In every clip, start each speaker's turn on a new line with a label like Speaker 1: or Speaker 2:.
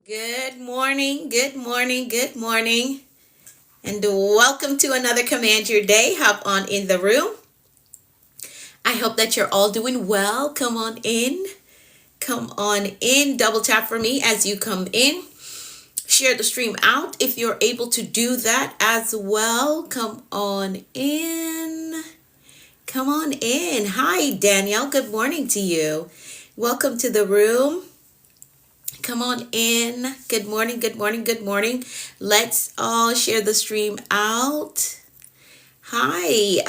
Speaker 1: Good morning, good morning, good morning, and welcome to another Command Your Day. Hop on in the room. I hope that you're all doing well. Come on in. Come on in. Double tap for me as you come in. Share the stream out if you're able to do that as well. Come on in. Come on in. Hi, Danielle. Good morning to you. Welcome to the room. Come on in. Good morning, good morning, good morning. Let's all share the stream out. Hi,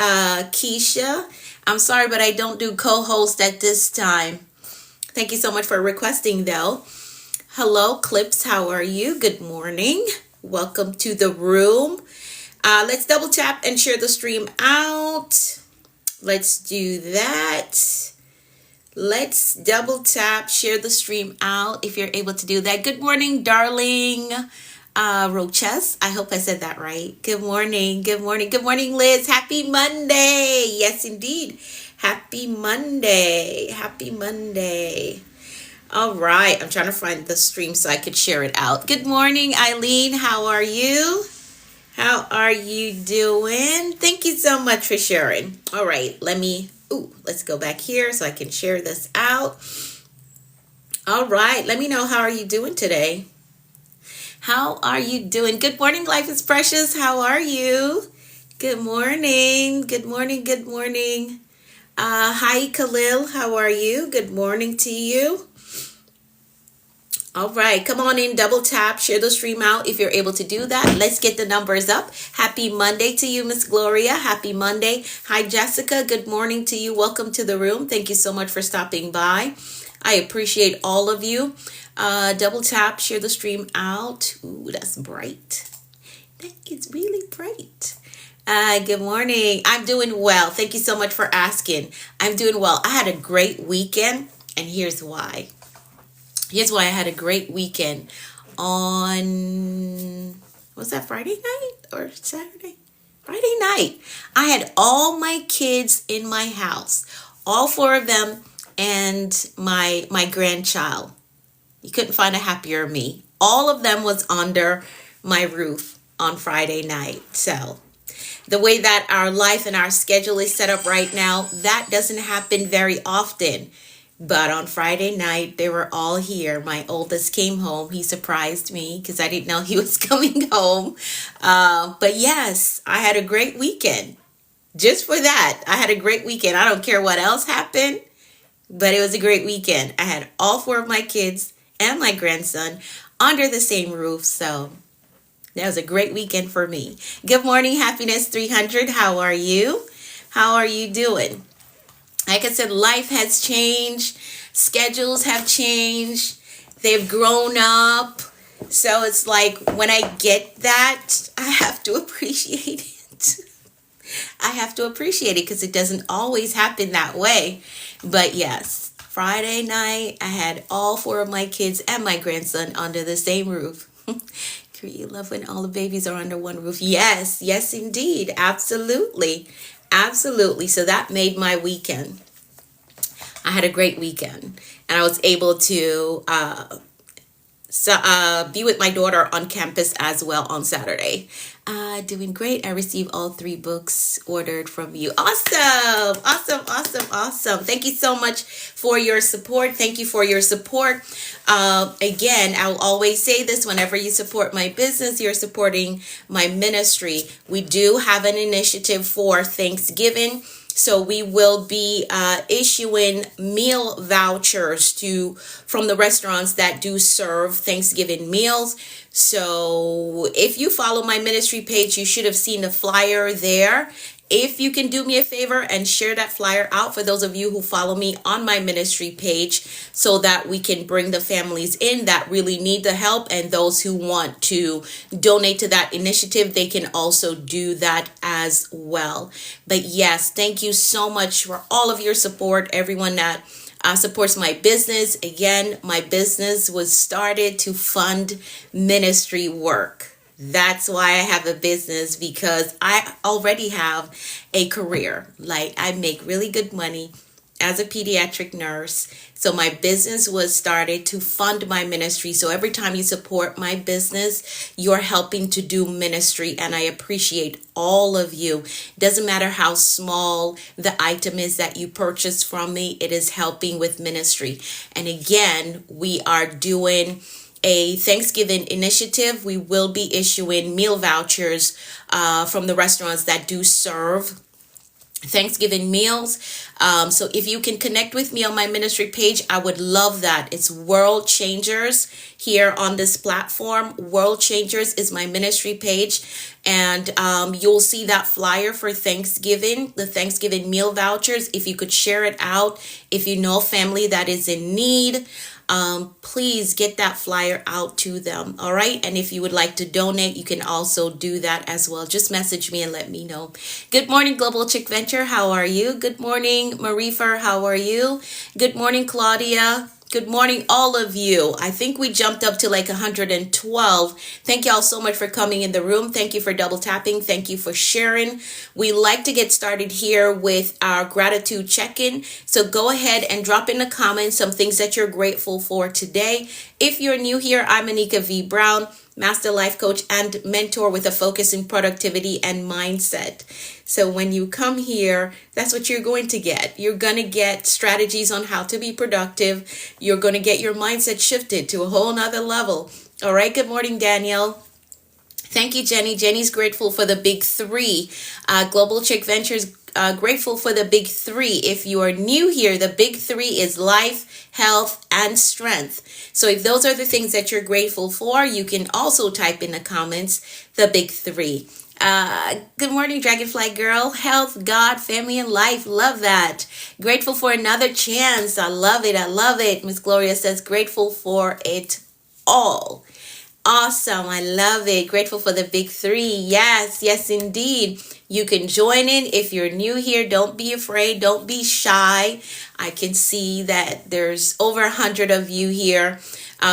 Speaker 1: Keisha. I'm sorry, but I don't do co-host at this time. Thank you so much for requesting, though. Hello, Clips. How are you? Good morning. Welcome to the room. Let's double tap and share the stream out. Let's do that. Let's double tap, share the stream out if you're able to do that. Good morning, darling Roches. I hope I said that right. Good morning, good morning, good morning, Liz. Happy Monday. Yes, indeed. Happy Monday. Happy Monday. All right. I'm trying to find the stream so I could share it out. Good morning, Eileen. How are you? How are you doing? Thank you so much for sharing. All right. Let's go back here so I can share this out. All right. Let me know, how are you doing today? How are you doing? Good morning, Life is Precious. How are you? Good morning. Good morning. Good morning. Hi, Khalil. How are you? Good morning to you. All right, come on in, double tap, share the stream out if you're able to do that. Let's get the numbers up. Happy Monday to you, Miss Gloria. Happy Monday. Hi, Jessica. Good morning to you. Welcome to the room. Thank you so much for stopping by. I appreciate all of you. Double tap, share the stream out. Ooh, that's bright. That is really bright. Good morning. I'm doing well. Thank you so much for asking. I'm doing well. I had a great weekend, and here's why. Here's why I had a great weekend on, was that Friday night or Saturday? Friday night. I had all my kids in my house, all four of them, and my grandchild. You couldn't find a happier me. All of them was under my roof on Friday night. So the way that our life and our schedule is set up right now, that doesn't happen very often. But on Friday night, they were all here. My oldest came home. He surprised me because I didn't know he was coming home. But yes, I had a great weekend. Just for that, I had a great weekend. I don't care what else happened, but it was a great weekend. I had all four of my kids and my grandson under the same roof. So that was a great weekend for me. Good morning, Happiness 300. How are you? How are you doing? Like I said, life has changed. Schedules have changed. They've grown up. So it's like when I get that, I have to appreciate it. I have to appreciate it because it doesn't always happen that way. But yes, Friday night, I had all four of my kids and my grandson under the same roof. You love when all the babies are under one roof. Yes, yes, indeed. Absolutely. Absolutely. So that made my weekend. I had a great weekend, and I was able to be with my daughter on campus as well on Saturday. Doing great. I received all 3 books ordered from you. Awesome. Awesome. Awesome. Awesome. Thank you so much for your support. Thank you for your support. Again, I'll always say this: whenever you support my business, you're supporting my ministry. We do have an initiative for Thanksgiving. So we will be issuing meal vouchers from the restaurants that do serve Thanksgiving meals. So if you follow my ministry page, you should have seen the flyer there. If you can do me a favor and share that flyer out for those of you who follow me on my ministry page, so that we can bring the families in that really need the help, and those who want to donate to that initiative, they can also do that as well. But yes, thank you so much for all of your support, everyone that supports my business. Again, my business was started to fund ministry work. That's why I have a business, because I already have a career. Like, I make really good money as a pediatric nurse. So my business was started to fund my ministry. So every time you support my business, you're helping to do ministry, and I appreciate all of you. Doesn't matter how small the item is that you purchase from me, it is helping with ministry. And again, we are doing a Thanksgiving initiative. We will be issuing meal vouchers from the restaurants that do serve Thanksgiving meals. So if you can connect with me on my ministry page, I would love that. It's World Changers here on this platform. World Changers is my ministry page. And you'll see that flyer for Thanksgiving, the Thanksgiving meal vouchers. If you could share it out, if you know a family that is in need, please get that flyer out to them. All right. And if you would like to donate, you can also do that as well. Just message me and let me know. Good morning, Global Chick Venture. How are you? Good morning, Marifer. How are you? Good morning, Claudia. Good morning, all of you. I think we jumped up to like 112. Thank y'all so much for coming in the room. Thank you for double tapping. Thank you for sharing. We like to get started here with our gratitude check-in. So go ahead and drop in the comments some things that you're grateful for today. If you're new here, I'm Anika V. Brown, Master Life Coach and mentor with a focus in productivity and mindset. So when you come here, that's what you're going to get. You're going to get strategies on how to be productive. You're going to get your mindset shifted to a whole nother level. All right. Good morning, Daniel. Thank you, Jenny. Jenny's grateful for the big three. Global Chick Ventures grateful for the big three. If you are new here, the big three is life, health, and strength. So if those are the things that you're grateful for, you can also type in the comments, the big three. Good morning, Dragonfly Girl. Health, God, family, and life. Love that. Grateful for another chance. I love it. I love it. Miss Gloria says, grateful for it all. Awesome. I love it. Grateful for the big three. Yes, yes, indeed. You can join in if you're new here. Don't be afraid. Don't be shy. I can see that there's over 100 of you here.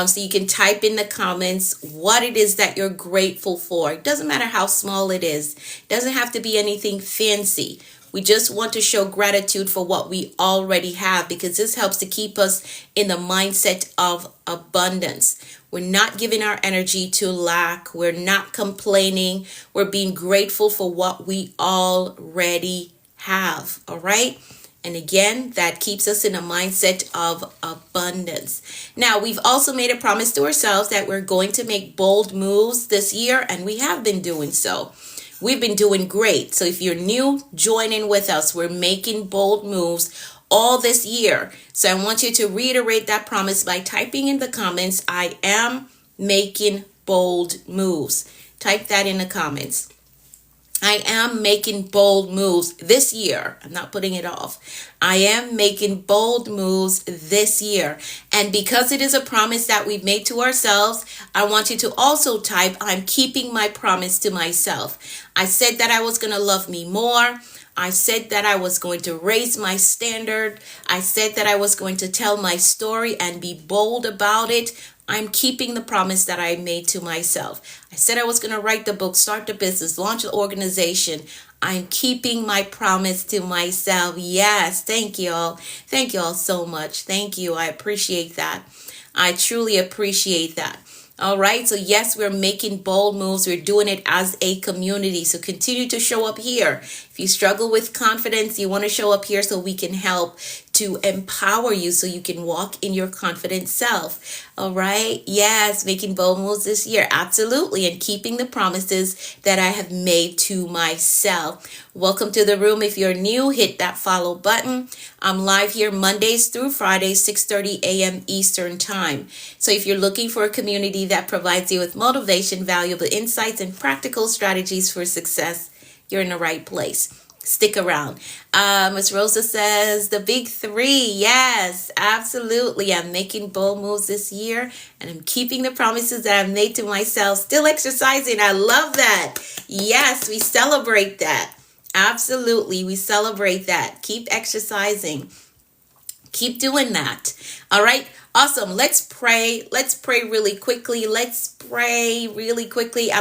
Speaker 1: So you can type in the comments what it is that you're grateful for. It doesn't matter how small it is. It doesn't have to be anything fancy. We just want to show gratitude for what we already have, because this helps to keep us in the mindset of abundance. We're not giving our energy to lack. We're not complaining. We're being grateful for what we already have. All right. And again, that keeps us in a mindset of abundance. Now, we've also made a promise to ourselves that we're going to make bold moves this year, and we have been doing so. We've been doing great. So if you're new, join in with us. We're making bold moves all this year. So I want you to reiterate that promise by typing in the comments, I am making bold moves. Type that in the comments. I am making bold moves this year. I'm not putting it off. I am making bold moves this year. And because it is a promise that we've made to ourselves, I want you to also type, I'm keeping my promise to myself. I said that I was going to love me more. I said that I was going to raise my standard. I said that I was going to tell my story and be bold about it. I'm keeping the promise that I made to myself. I said I was going to write the book, start the business, launch the organization. I'm keeping my promise to myself. Yes, thank you all. Thank you all so much. Thank you. I appreciate that. I truly appreciate that. All right. So yes, we're making bold moves. We're doing it as a community. So continue to show up here. If you struggle with confidence, you want to show up here so we can help to empower you so you can walk in your confident self. All right. Yes, making bold moves this year. Absolutely. And keeping the promises that I have made to myself. Welcome to the room. If you're new, hit that follow button. I'm live here Mondays through Fridays, 6:30 a.m. Eastern Time. So if you're looking for a community that provides you with motivation, valuable insights, and practical strategies for success, you're in the right place. Stick around. Miss Rosa says the big three. Yes, absolutely. I'm making bold moves this year, and I'm keeping the promises that I've made to myself. Still exercising. I love that. Yes, we celebrate that. Absolutely. We celebrate that. Keep exercising. Keep doing that. All right. Awesome. Let's pray. Let's pray really quickly. I'm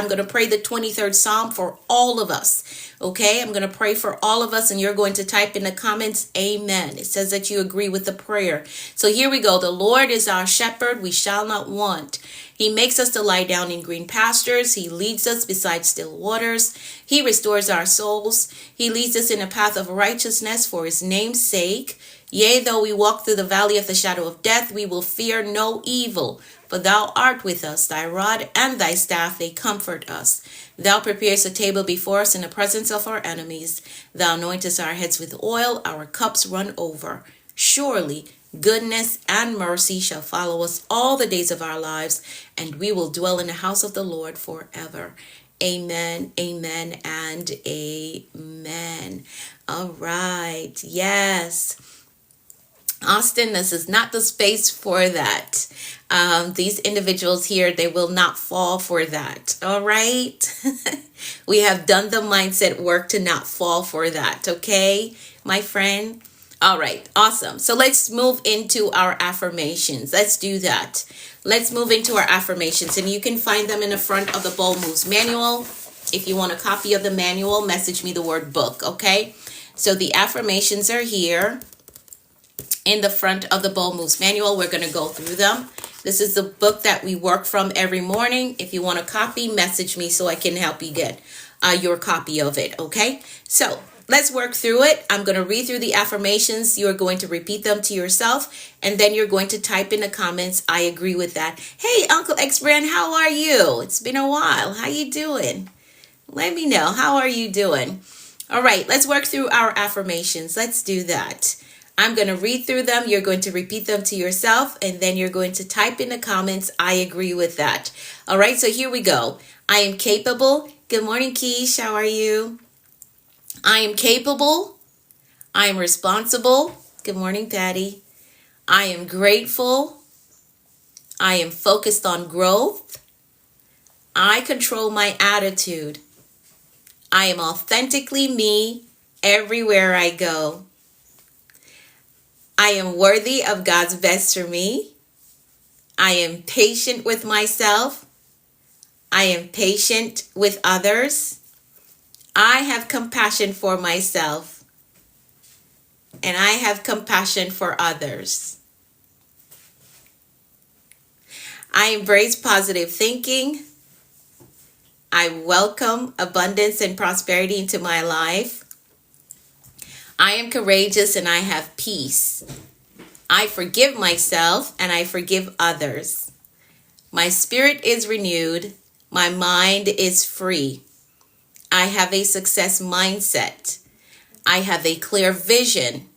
Speaker 1: going to pray the 23rd Psalm for all of us. Okay. I'm going to pray for all of us, and you're going to type in the comments, amen. It says that you agree with the prayer. So here we go. The Lord is our shepherd. We shall not want. He makes us to lie down in green pastures. He leads us beside still waters. He restores our souls. He leads us in a path of righteousness for his name's sake. Yea, though we walk through the valley of the shadow of death, we will fear no evil. For thou art with us, thy rod and thy staff, they comfort us. Thou preparest a table before us in the presence of our enemies. Thou anointest our heads with oil, our cups run over. Surely goodness and mercy shall follow us all the days of our lives, and we will dwell in the house of the Lord forever. Amen, amen, and amen. All right, yes. Austin, this is not the space for that. These individuals here, they will not fall for that. All right. We have done the mindset work to not fall for that. Okay, my friend. All right. Awesome. So let's move into our affirmations. Let's do that. Let's move into our affirmations, and you can find them in the front of the Bold Moves manual. If you want a copy of the manual, message me the word book. Okay. So the affirmations are here in the front of the Bold Moves manual. We're going to go through them. This is the book that we work from every morning. If you want a copy, message me so I can help you get your copy of it. Okay, so let's work through it. I'm going to read through the affirmations. You're going to repeat them to yourself, and then you're going to type in the comments, I agree with that. Hey, Uncle X Brand, how are you? It's been a while. How you doing? Let me know. How are you doing? All right, let's work through our affirmations. Let's do that. I'm going to read through them. You're going to repeat them to yourself, and then you're going to type in the comments, I agree with that. All right, so here we go. I am capable. Good morning, Keish. How are you? I am capable. I am responsible. Good morning, Patty. I am grateful. I am focused on growth. I control my attitude. I am authentically me everywhere I go. I am worthy of God's best for me. I am patient with myself. I am patient with others. I have compassion for myself. And I have compassion for others. I embrace positive thinking. I welcome abundance and prosperity into my life. I am courageous and I have peace. I forgive myself and I forgive others. My spirit is renewed. My mind is free. I have a success mindset. I have a clear vision.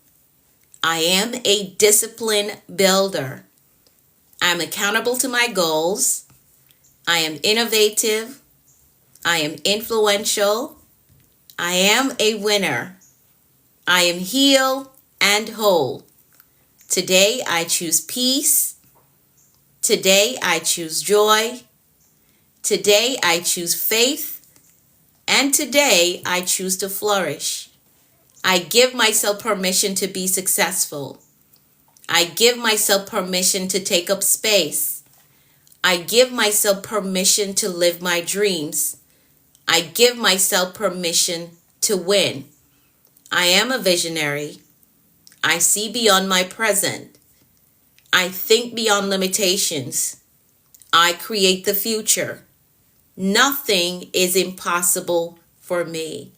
Speaker 1: I am a discipline builder. I am accountable to my goals. I am innovative. I am influential. I am a winner. I am healed and whole. Today I choose peace. Today I choose joy. Today I choose faith. And today I choose to flourish. I give myself permission to be successful. I give myself permission to take up space. I give myself permission to live my dreams. I give myself permission to win. I am a visionary. I see beyond my present. I think beyond limitations. I create the future. Nothing is impossible for me.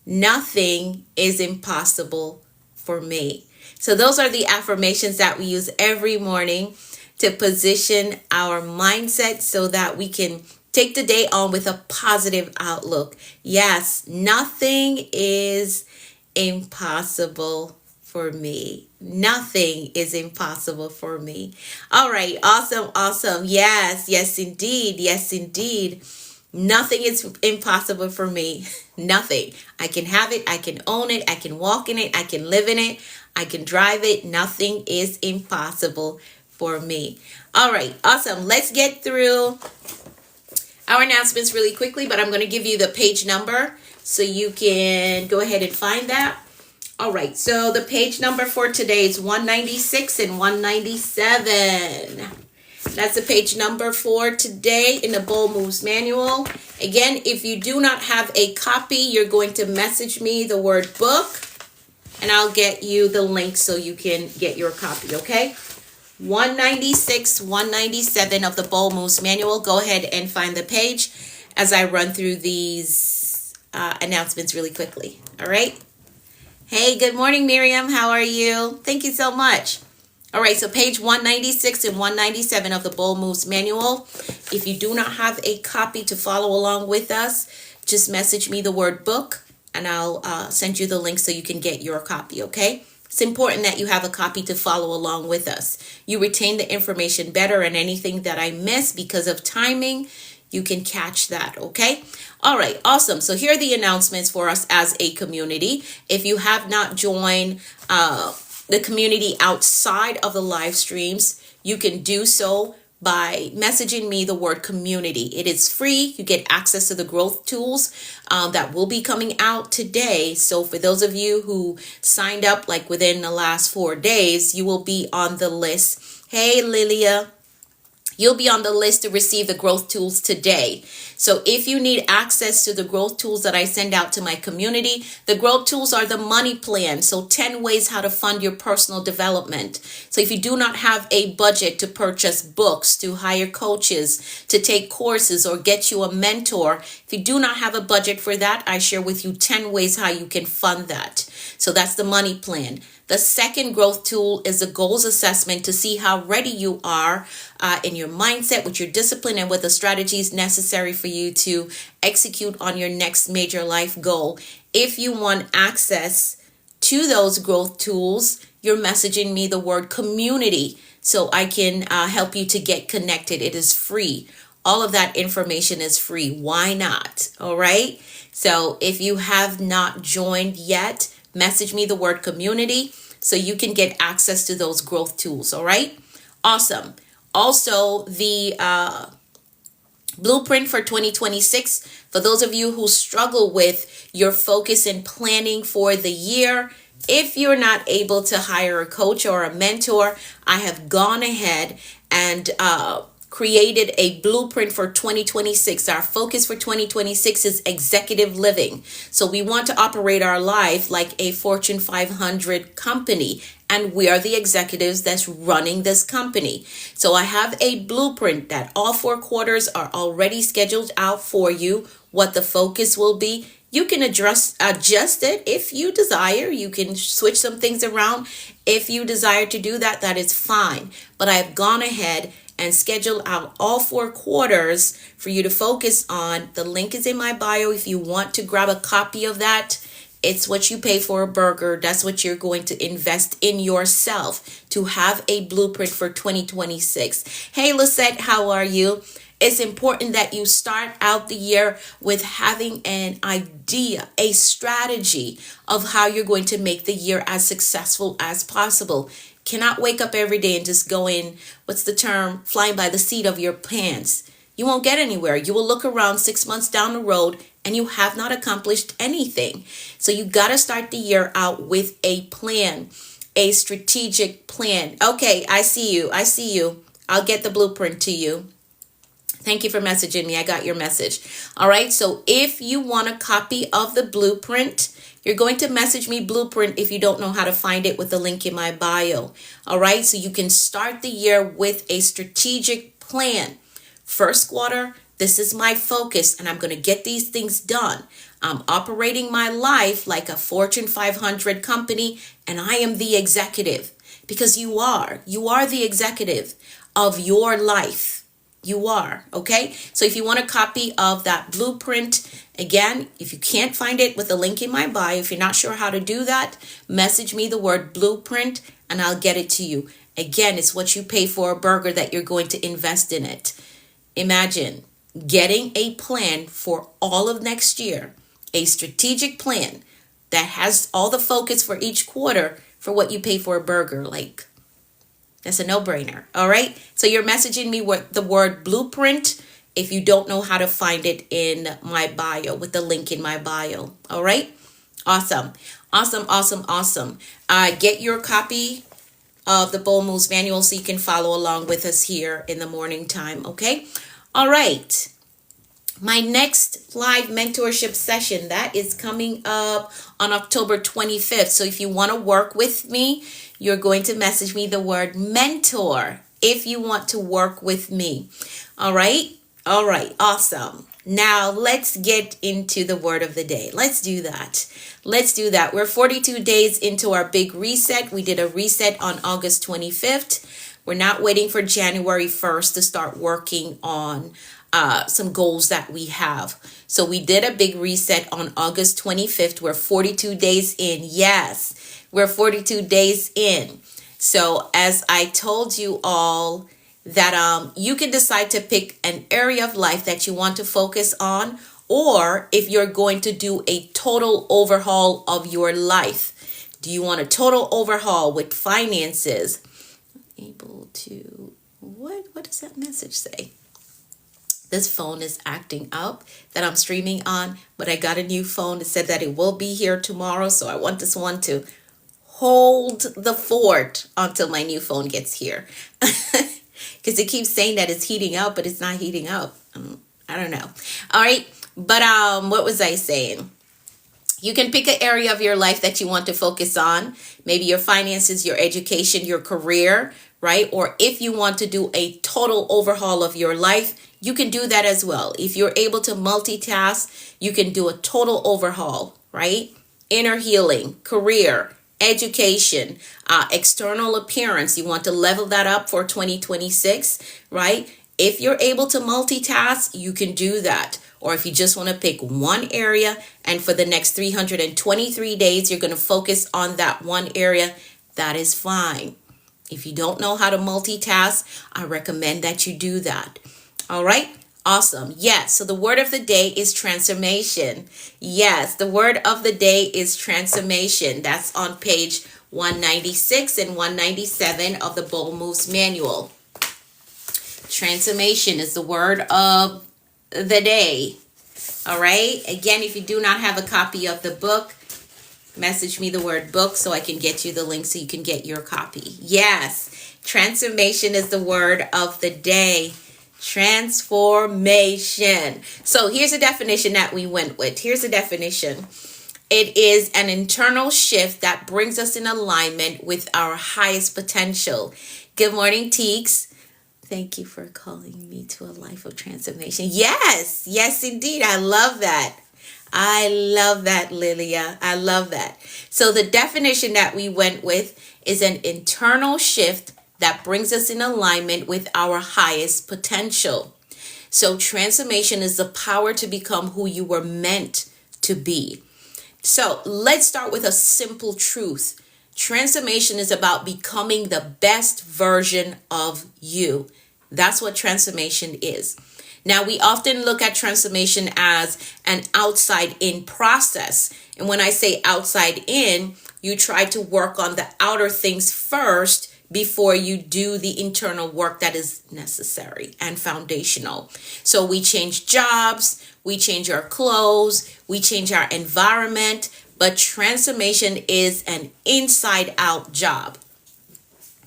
Speaker 1: Nothing is impossible for me. So those are the affirmations that we use every morning to position our mindset so that we can take the day on with a positive outlook. Yes, nothing is impossible for me. Nothing is impossible for me. All right. Awesome. Yes, indeed. Nothing is impossible for me. Nothing. I can have it. I can own it. I can walk in it. I can live in it. I can drive it. Nothing is impossible for me. All right. Awesome. Let's get through our announcements really quickly, but I'm going to give you the page number so you can go ahead and find that. All right, so the page number for today is 196 and 197. That's the page number for today in the Bold Moves Manual. Again, if you do not have a copy, you're going to message me the word book, and I'll get you the link so you can get your copy, okay? 196, 197 of the Bold Moves Manual. Go ahead and find the page as I run through these announcements really quickly, all right? Hey, good morning, Miriam. How are you? Thank you so much. All right, so page 196 and 197 of the Bold Moves Manual. If you do not have a copy to follow along with us, just message me the word book, and I'll send you the link so you can get your copy, okay? It's important that you have a copy to follow along with us. You retain the information better, and anything that I miss because of timing, you can catch that, okay? All right, awesome. So here are the announcements for us as a community. If you have not joined the community outside of the live streams, you can do so by messaging me the word community. It is free. You get access to the growth tools that will be coming out today. So for those of you who signed up like within the last 4 days, you will be on the list. Hey, Lilia. You'll be on the list to receive the growth tools today. So if you need access to the growth tools that I send out to my community, the growth tools are the money plan. So 10 ways how to fund your personal development. So if you do not have a budget to purchase books, to hire coaches, to take courses, or get you a mentor, if you do not have a budget for that, I share with you 10 ways how you can fund that. So that's the money plan. The second growth tool is a goals assessment to see how ready you are in your mindset, with your discipline, and with the strategies necessary for you to execute on your next major life goal. If you want access to those growth tools, you're messaging me the word community so I can help you to get connected. It is free. All of that information is free. Why not? All right. So if you have not joined yet, message me the word community so you can get access to those growth tools. All right. Awesome. Also, the blueprint for 2026, for those of you who struggle with your focus and planning for the year, if you're not able to hire a coach or a mentor, I have gone ahead and created a blueprint for 2026. Our focus for 2026 is executive living. So we want to operate our life like a Fortune 500 company, and we are the executives that's running this company. So I have a blueprint that all 4 quarters are already scheduled out for you, what the focus will be. You can adjust it if you desire. You can switch some things around. If you desire to do that, that is fine. But I've gone ahead and schedule out all 4 quarters for you to focus on. The link is in my bio. If you want to grab a copy of that, it's what you pay for a burger. That's what you're going to invest in yourself to have a blueprint for 2026. Hey, Lisette, how are you? It's important that you start out the year with having an idea, a strategy of how you're going to make the year as successful as possible. Cannot wake up every day and just go in, what's the term, flying by the seat of your pants. You won't get anywhere. You will look around 6 months down the road and you have not accomplished anything. So you got to start the year out with a plan, a strategic plan. Okay, I see you. I see you. I'll get the blueprint to you. Thank you for messaging me. I got your message. All right. So if you want a copy of the blueprint, you're going to message me blueprint if you don't know how to find it with the link in my bio. All right. So you can start the year with a strategic plan. First quarter, this is my focus and I'm going to get these things done. I'm operating my life like a Fortune 500 company and I am the executive, because you are the executive of your life. You are, okay? So if you want a copy of that blueprint, again, if you can't find it with the link in my bio, if you're not sure how to do that, message me the word blueprint and I'll get it to you. Again, it's what you pay for a burger that you're going to invest in it. Imagine getting a plan for all of next year, a strategic plan that has all the focus for each quarter for what you pay for a burger. Like, that's a no-brainer. All right. So you're messaging me with the word blueprint if you don't know how to find it in my bio with the link in my bio. All right. Awesome. Awesome, awesome, awesome. Get your copy of the Bold Moves Manual so you can follow along with us here in the morning time, okay? All right. My next live mentorship session, that is coming up on October 25th. So if you want to work with me, you're going to message me the word mentor if you want to work with me. All right? All right. Awesome. Now let's get into the word of the day. Let's do that. Let's do that. We're 42 days into our big reset. We did a reset on August 25th. We're not waiting for January 1st to start working on some goals that we have. So we did a big reset on August 25th. We're 42 days in. Yes, we're 42 days in. So as I told you all that you can decide to pick an area of life that you want to focus on, or if you're going to do a total overhaul of your life. Do you want a total overhaul with finances? Able to, what does that message say? This phone is acting up that I'm streaming on, but I got a new phone. It said that it will be here tomorrow, so I want this one to hold the fort until my new phone gets here. Because it keeps saying that it's heating up, but it's not heating up. I don't know. All right, but what was I saying? You can pick an area of your life that you want to focus on. Maybe your finances, your education, your career, right? Or if you want to do a total overhaul of your life, you can do that as well. If you're able to multitask, you can do a total overhaul, right? Inner healing, career, education, external appearance. You want to level that up for 2026, right? If you're able to multitask, you can do that. Or if you just want to pick one area and for the next 323 days, you're going to focus on that one area, that is fine. If you don't know how to multitask, I recommend that you do that. All right. Awesome. Yes. So the word of the day is transformation. Yes. The word of the day is transformation. That's on page 196 and 197 of the Bold Moves Manual. Transformation is the word of the day. All right. Again, if you do not have a copy of the book, message me the word book so I can get you the link so you can get your copy. Yes. Transformation is the word of the day. Transformation. So here's a definition that we went with. Here's a definition. It is an internal shift that brings us in alignment with our highest potential. Good morning, Teeks. Thank you for calling me to a life of transformation. Yes, yes, indeed. I love that. I love that, Lilia. I love that. So the definition that we went with is an internal shift that brings us in alignment with our highest potential. So transformation is the power to become who you were meant to be. So let's start with a simple truth. Transformation is about becoming the best version of you. That's what transformation is. Now, we often look at transformation as an outside-in process. And when I say outside in, you try to work on the outer things first before you do the internal work that is necessary and foundational. So we change jobs, we change our clothes, we change our environment, but transformation is an inside-out job.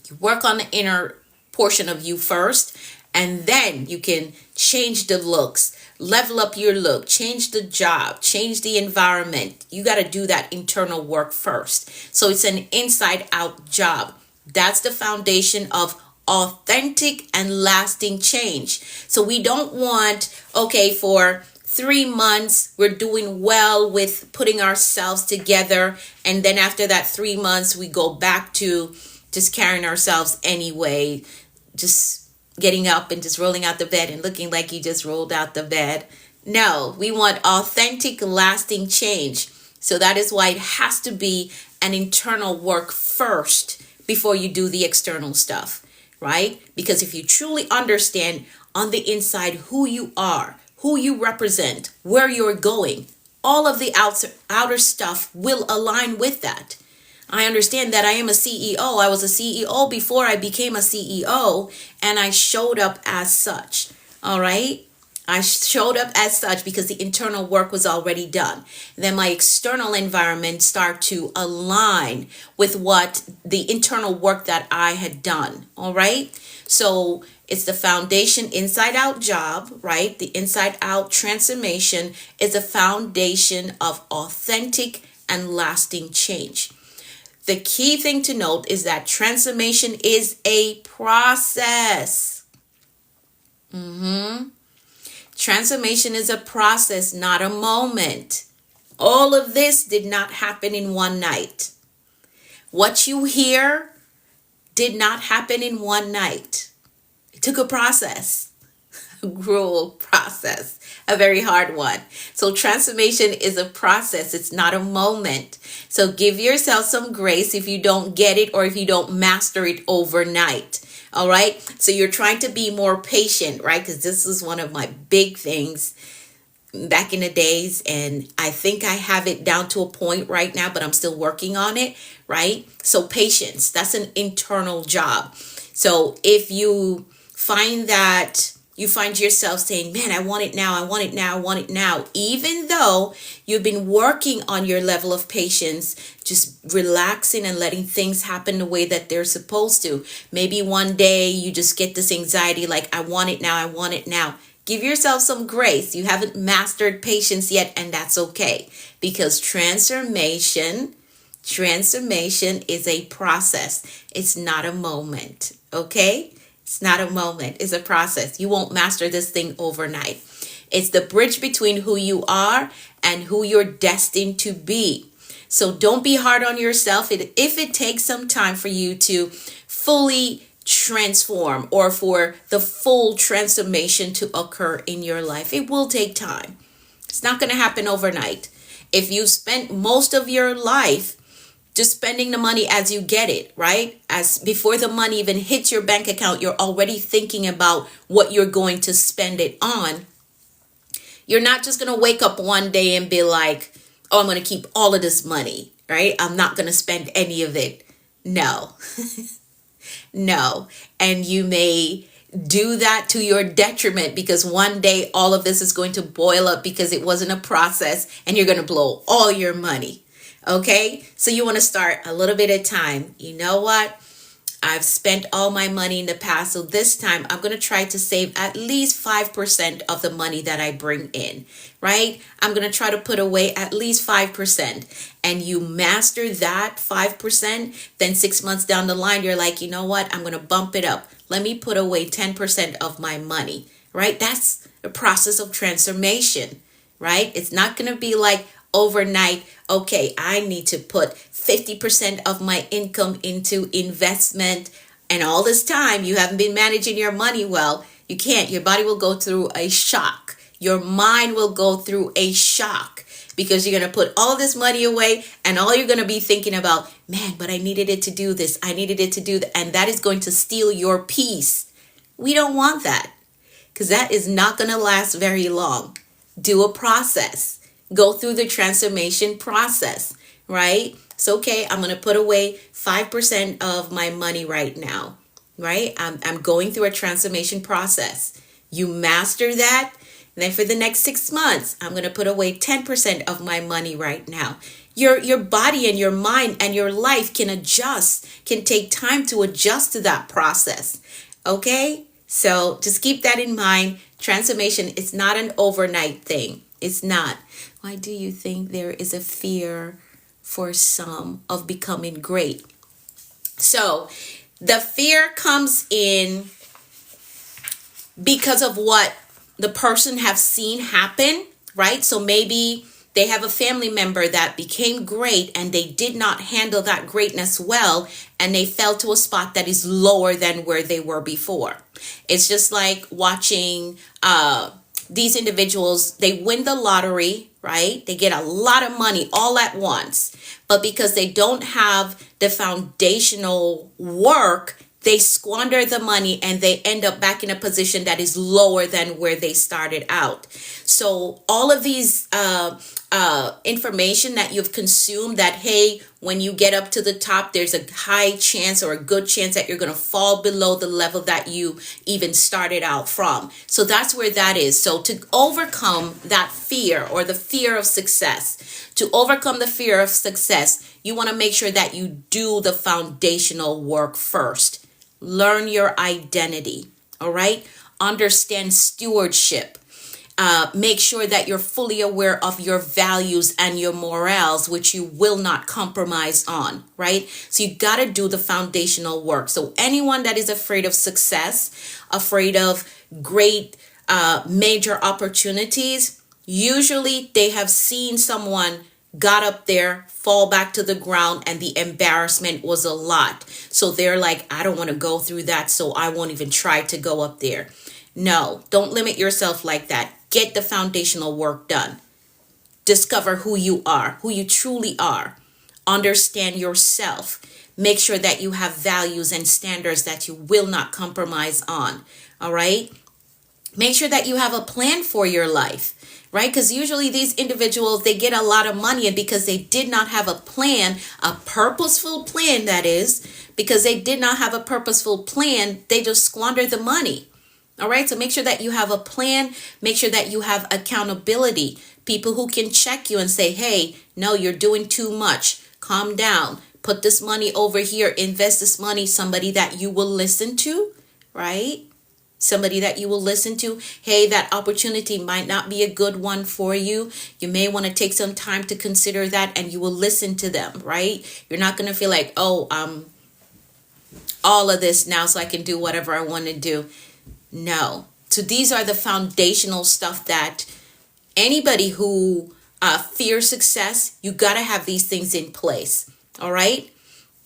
Speaker 1: You work on the inner portion of you first, and then you can change the looks, level up your look, change the job, change the environment. You got to do that internal work first. So it's an inside-out job. That's the foundation of authentic and lasting change. So we don't want, okay, for 3 months, we're doing well with putting ourselves together. And then after that 3 months, we go back to just carrying ourselves anyway, just getting up and just rolling out the bed and looking like you just rolled out the bed. No, we want authentic, lasting change. So that is why it has to be an internal work first before you do the external stuff, right? Because if you truly understand on the inside who you are, who you represent, where you're going, all of the outer stuff will align with that. I understand that I am a CEO. I was a CEO before I became a CEO, and I showed up as such. All right. I showed up as such because the internal work was already done. Then my external environment start to align with what the internal work that I had done. All right. So it's the foundation inside out job, right? The inside out transformation is a foundation of authentic and lasting change. The key thing to note is that transformation is a process. Transformation is a process, not a moment. All of this did not happen in one night. What you hear did not happen in one night. It took a process, a gruel process, a very hard one. So transformation is a process. It's not a moment. So give yourself some grace if you don't get it or if you don't master it overnight. All right. So you're trying to be more patient, right? Because this is one of my big things back in the days. And I think I have it down to a point right now, but I'm still working on it, right? So patience, that's an internal job. So if you find that you find yourself saying, man, I want it now, I want it now, I want it now, even though you've been working on your level of patience, just relaxing and letting things happen the way that they're supposed to. Maybe one day you just get this anxiety like, I want it now, I want it now. Give yourself some grace. You haven't mastered patience yet, and that's okay, because transformation is a process. It's not a moment, okay? It's not a moment. It's a process. You won't master this thing overnight. It's the bridge between who you are and who you're destined to be. So don't be hard on yourself. If it takes some time for you to fully transform or for the full transformation to occur in your life, it will take time. It's not going to happen overnight. If you spent most of your life just spending the money as you get it, right? As before the money even hits your bank account, you're already thinking about what you're going to spend it on. You're not just going to wake up one day and be like, oh, I'm going to keep all of this money, right? I'm not going to spend any of it. No, no. And you may do that to your detriment, because one day all of this is going to boil up because it wasn't a process and you're going to blow all your money. Okay, so you want to start a little bit at a time. You know what? I've spent all my money in the past, so this time I'm going to try to save at least 5% of the money that I bring in, right? I'm going to try to put away at least 5%. And you master that 5%, then 6 months down the line, you're like, you know what? I'm going to bump it up. Let me put away 10% of my money, right? That's the process of transformation, right? It's not going to be like overnight, okay, I need to put 50% of my income into investment, and all this time you haven't been managing your money well. You can't. Your body will go through a shock. Your mind will go through a shock, because you're going to put all this money away and all you're going to be thinking about, man, but I needed it to do this. I needed it to do that. And that is going to steal your peace. We don't want that, because that is not going to last very long. Do a process. Go through the transformation process, right? It's okay. I'm going to put away 5% of my money right now, right? I'm going through a transformation process. You master that. And then for the next 6 months, I'm going to put away 10% of my money right now. Your body and your mind and your life can adjust, can take time to adjust to that process. Okay? So just keep that in mind. Transformation is not an overnight thing. It's not. Why do you think there is a fear for some of becoming great? So the fear comes in because of what the person have seen happen, right? So maybe they have a family member that became great and they did not handle that greatness well, and they fell to a spot that is lower than where they were before. It's just like watching these individuals, they win the lottery, right? They get a lot of money all at once, but because they don't have the foundational work, they squander the money and they end up back in a position that is lower than where they started out. So all of these information that you've consumed, that hey, when you get up to the top, there's a high chance or a good chance that you're going to fall below the level that you even started out from. So that's where that is. So to overcome that fear, or the fear of success, to overcome the fear of success, you want to make sure that you do the foundational work first. Learn your identity. All right. Understand stewardship. Make sure that you're fully aware of your values and your morals, which you will not compromise on, right? So you got to do the foundational work. So anyone that is afraid of success, afraid of great major opportunities, usually they have seen someone got up there, fall back to the ground, and the embarrassment was a lot. So they're like, I don't want to go through that, so I won't even try to go up there. No, don't limit yourself like that. Get the foundational work done. Discover who you are, who you truly are. Understand yourself. Make sure that you have values and standards that you will not compromise on. All right? Make sure that you have a plan for your life, right? Because usually these individuals, they get a lot of money, and because they did not have a plan, a purposeful plan, that is, because they did not have a purposeful plan, they just squander the money. All right. So make sure that you have a plan. Make sure that you have accountability. People who can check you and say, hey, no, you're doing too much. Calm down. Put this money over here. Invest this money. Somebody that you will listen to, right? Somebody that you will listen to. Hey, that opportunity might not be a good one for you. You may want to take some time to consider that, and you will listen to them, right? You're not going to feel like, oh, all of this now so I can do whatever I want to do. No. So these are the foundational stuff that anybody who fears success, you got to have these things in place. All right.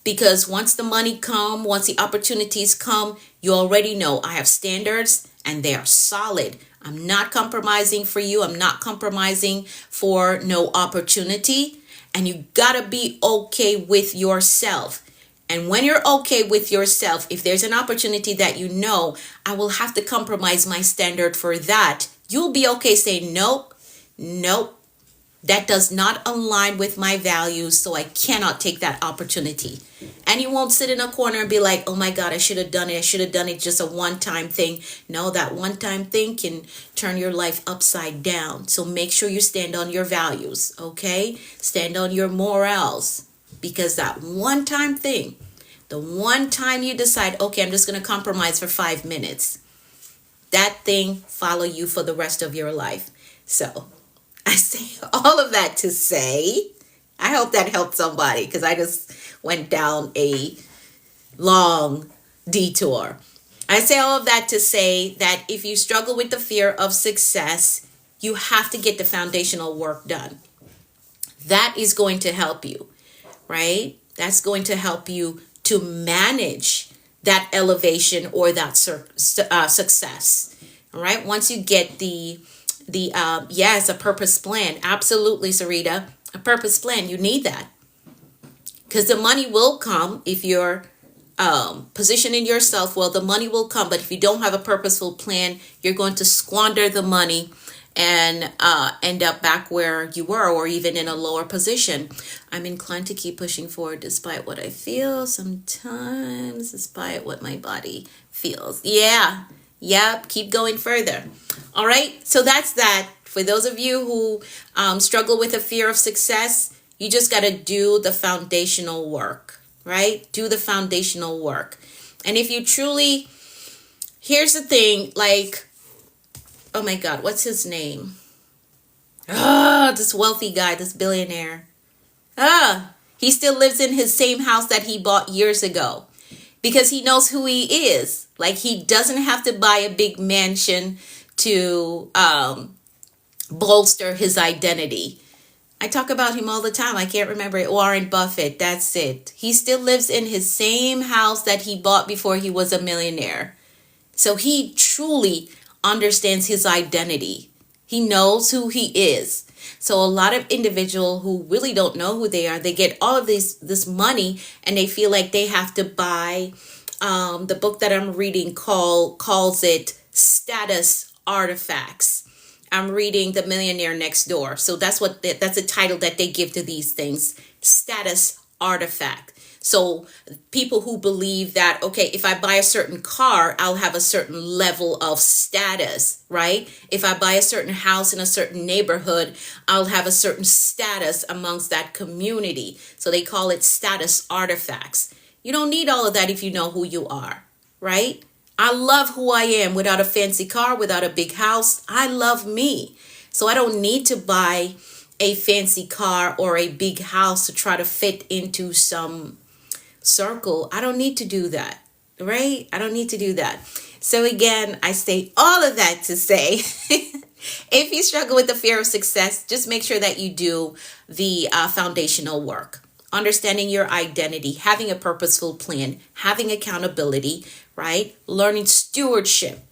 Speaker 1: Because once the money come, once the opportunities come, you already know I have standards and they are solid. I'm not compromising for you. I'm not compromising for no opportunity. And you got to be okay with yourself. And when you're okay with yourself, if there's an opportunity that you know, I will have to compromise my standard for that, you'll be okay saying, nope, that does not align with my values, so I cannot take that opportunity. And you won't sit in a corner and be like, oh my God, I should have done it. I should have done it, just a one-time thing. No, that one-time thing can turn your life upside down. So make sure you stand on your values, okay? Stand on your morals. Because that one-time thing, the one time you decide, okay, I'm just going to compromise for 5 minutes, that thing follow you for the rest of your life. So I say all of that to say, I hope that helped somebody, because I just went down a long detour. I say all of that to say that if you struggle with the fear of success, you have to get the foundational work done. That is going to help you. Right? That's going to help you to manage that elevation or that success. All right. Once you get yes, a purpose plan. Absolutely, Sarita. A purpose plan. You need that. Because the money will come if you're positioning yourself well. The money will come. But if you don't have a purposeful plan, you're going to squander the money and end up back where you were, or even in a lower position. I'm inclined to keep pushing forward despite what I feel, sometimes despite what my body feels. Yeah. Yep. Keep going further. All right. So that's that. For those of you who struggle with a fear of success, you just got to do the foundational work, right? Do the foundational work. And if you truly, here's the thing, like, oh my God, what's his name? This wealthy guy, this billionaire. He still lives in his same house that he bought years ago because he knows who he is. Like, he doesn't have to buy a big mansion to bolster his identity. I talk about him all the time. I can't remember it. Warren Buffett. That's it. He still lives in his same house that he bought before he was a millionaire. So he truly understands his identity. He knows who he is. So a lot of individuals who really don't know who they are, they get all of this money and they feel like they have to buy The book that I'm reading calls it Status Artifacts. I'm reading The Millionaire Next Door. So that's a title that they give to these things, status artifact. So people who believe that, okay, if I buy a certain car, I'll have a certain level of status, right? If I buy a certain house in a certain neighborhood, I'll have a certain status amongst that community. So they call it status artifacts. You don't need all of that if you know who you are, right? I love who I am without a fancy car, without a big house. I love me. So I don't need to buy a fancy car or a big house to try to fit into some circle. I don't need to do that, right? I don't need to do that. So again, I say all of that to say, if you struggle with the fear of success, just make sure that you do the foundational work. Understanding your identity, having a purposeful plan, having accountability, right? Learning stewardship.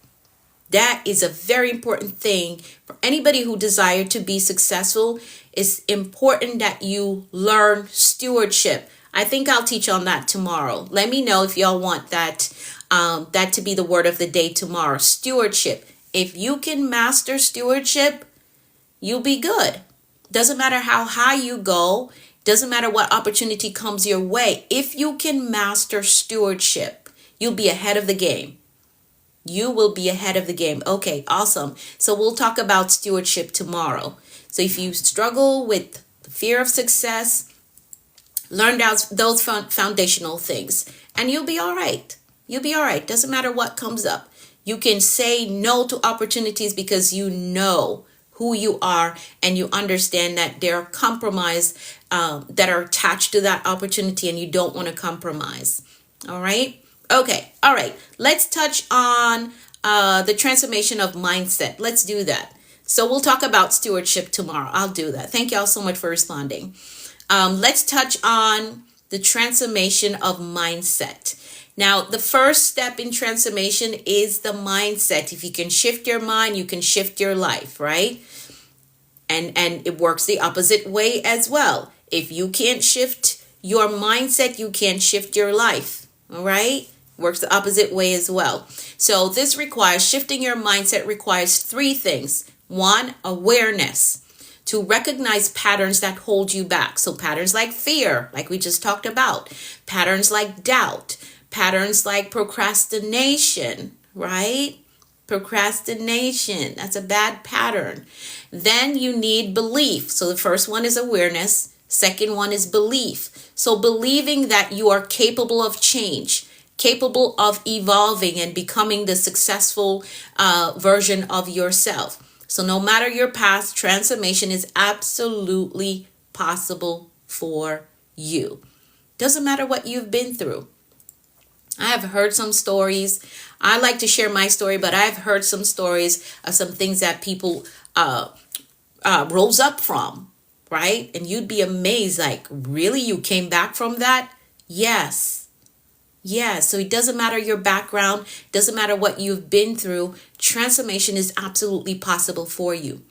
Speaker 1: That is a very important thing for anybody who desires to be successful. It's important that you learn stewardship. I think I'll teach on that tomorrow. Let me know if y'all want that to be the word of the day tomorrow. Stewardship. If you can master stewardship, you'll be good. Doesn't matter how high you go. Doesn't matter what opportunity comes your way. If you can master stewardship, you'll be ahead of the game. You will be ahead of the game. Okay, awesome. So we'll talk about stewardship tomorrow. So if you struggle with the fear of success, learn those foundational things and you'll be all right. You'll be all right. Doesn't matter what comes up. You can say no to opportunities because you know who you are and you understand that there are compromise that are attached to that opportunity and you don't want to compromise. All right. Okay. All right. Let's touch on the transformation of mindset. Let's do that. So we'll talk about stewardship tomorrow. I'll do that. Thank y'all so much for responding. Let's touch on the transformation of mindset. Now, the first step in transformation is the mindset. If you can shift your mind, you can shift your life, right? And it works the opposite way as well. If you can't shift your mindset, you can't shift your life, all right? Works the opposite way as well. So this shifting your mindset requires three things. One, awareness. To recognize patterns that hold you back. So patterns like fear, like we just talked about. Patterns like doubt. Patterns like procrastination, right? Procrastination, that's a bad pattern. Then you need belief. So the first one is awareness. Second one is belief. So believing that you are capable of change, capable of evolving and becoming the successful version of yourself. So no matter your past, transformation is absolutely possible for you. Doesn't matter what you've been through. I have heard some stories. I like to share my story, but I've heard some stories of some things that people rose up from, right? And you'd be amazed, like, really? You came back from that? Yes. Yeah, so it doesn't matter your background, doesn't matter what you've been through. Transformation is absolutely possible for you.